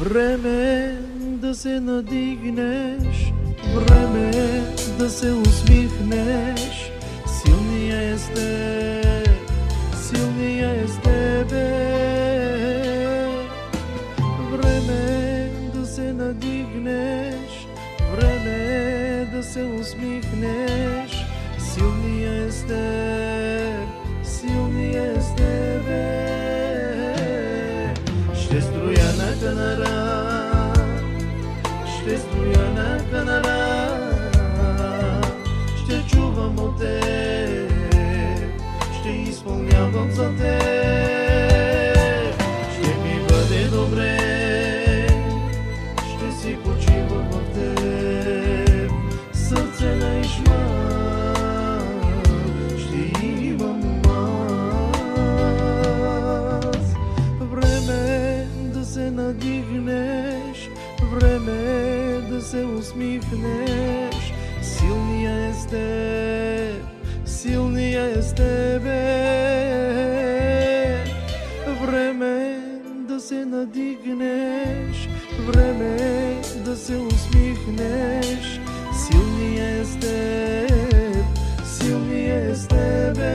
Време да се надигнеш, време да се усмихнеш. Силния е с теб, силния е с тебе. Време да се надигнеш, време да се усмихнеш. Силния е с теб, силния е с тебе. Ще строя на Канара, ще строя на Канара, ще чувам от теб, ще изпълнявам за теб. Ще ми бъде добре, ще си почивам в теб. Сърце на Ишман ще имам аз. Време да се надигнеш, време да се усмихнеш. Силния е с теб, силния е с тебе. Време да се надигнеш, време да се усмихнеш. Силния е с теб, силния е с тебе.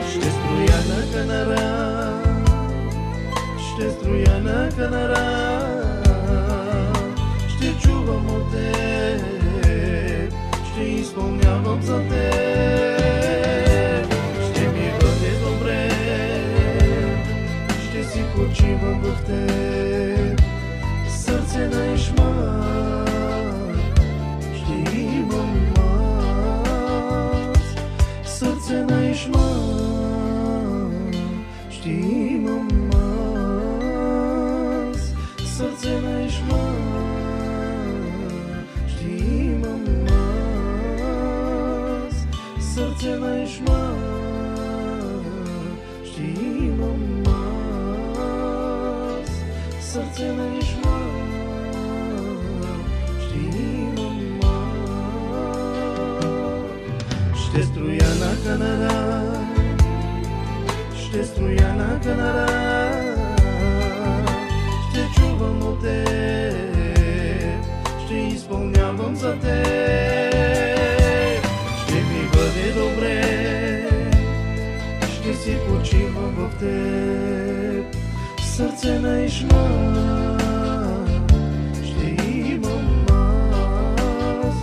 Ще строя на Канара, ще строя на Канара, ще чувам от теб, ще изпълнявам за теб. Ще ми бъде добре, ще си почивам в теб. Сърце на Ишман ще имам аз. Сърце на Ишман ще имам аз. Сърце на Ишман ще имам аз. Сърце на Ишман ще имам аз. Сърце на Ишман ще имам аз. Ще строя на Канара, ще строя на Канара, ще чувам от теб, ще изпълнявам за теб. Ще ми бъде добре, ще си почивам в теб. Сърце на Ишман ще имам аз.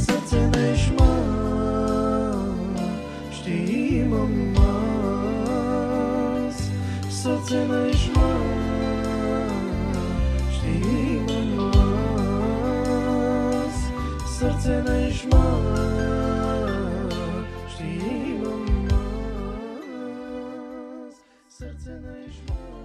Сърце на Ишман ще имам аз. Сърце на Ишман ще имам аз. Сърце на Ишман ще имам аз. Сърце на Ишман.